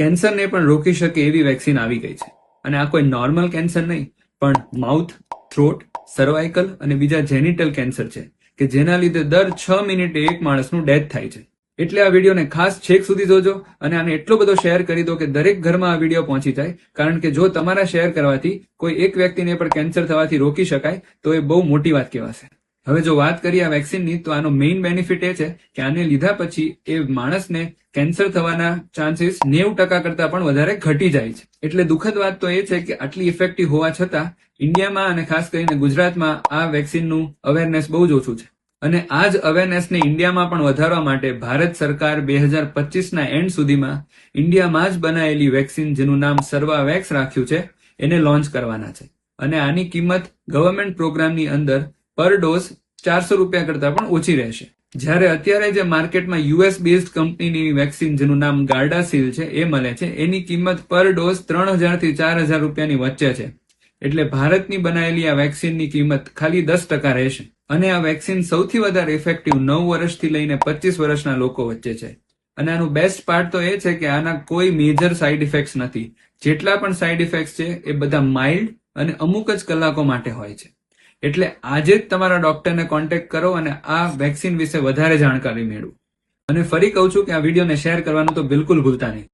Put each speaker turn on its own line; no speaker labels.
કેન્સરને પણ રોકી શકે એવી વેક્સિન આવી ગઈ છે. અને આ કોઈ નોર્મલ કેન્સર નહીં, પણ માઉથ, થ્રોટ, સર્વાઇકલ અને બીજા જેનિટલ કેન્સર છે કે જેના લીધે દર 6 મિનિટે એક માણસનું ડેથ થાય છે. એટલે આ વિડીયોને ખાસ છેક સુધી જોજો અને આને એટલો બધો શેર કરી દો કે દરેક ઘરમાં આ વિડીયો પહોંચી જાય. કારણ કે જો તમારા શેર કરવાથી કોઈ એક વ્યક્તિને પણ કેન્સર થવાથી રોકી શકાય તો એ બહુ મોટી વાત કહેવાશે. હવે જો વાત કરીએ આ વેક્સિનની, તો આનો મેઇન બેનિફિટ એ છે કે આને લીધા પછી એ માણસને કેન્સર થવાના ચાન્સીસ 90% કરતા પણ વધારે ઘટી જાય છે. એટલે દુઃખદ વાત તો એ છે કે આટલી ઇફેક્ટિવ હોવા છતાં ઇન્ડિયામાં અને ખાસ કરીને ગુજરાતમાં આ વેક્સિનનું અવેરનેસ બહુ જ ઓછું છે. અને આ જ અવેરનેસને ઇન્ડિયામાં પણ વધારવા માટે ભારત સરકાર 2025ના એન્ડ સુધીમાં ઇન્ડિયામાં જ બનાયેલી વેક્સિન જેનું નામ સર્વાવેક્સ રાખ્યું છે એને લોન્ચ કરવાના છે. અને આની કિંમત ગવર્મેન્ટ પ્રોગ્રામની અંદર પર ડોઝ 400 રૂપિયા કરતા પણ ઓછી રહેશે. જ્યારે અત્યારે જે માર્કેટમાં યુએસ બેઝડ કંપનીની વેક્સિન જેનું નામ ગાર્ડાસિલ છે એ મળે છે, એની કિંમત પર ડોઝ 3000 થી 4000 રૂપિયાની વચ્ચે છે. એટલે ભારતની બનાવેલી આ વેક્સિનની કિંમત ખાલી 10% રહેશે. અને આ વેક્સિન સૌથી વધારે ઇફેક્ટિવ 9 વર્ષથી લઈને 25 વર્ષના લોકો વચ્ચે છે. અને આનું બેસ્ટ પાર્ટ તો એ છે કે આના કોઈ મેજર સાઇડ ઇફેક્ટ્સ નથી. જેટલા પણ સાઇડ ઇફેક્ટ્સ છે એ બધા માઇલ્ડ અને અમુક જ કલાકો માટે હોય છે. એટલે આજે જ તમારા ડોક્ટરને કોન્ટેક્ટ કરો અને આ વેક્સિન વિશે વધારે જાણકારી મેળવો. અને ફરી કહું છું કે આ વિડીયોને શેર કરવાનું તો બિલકુલ ભૂલતા નહીં.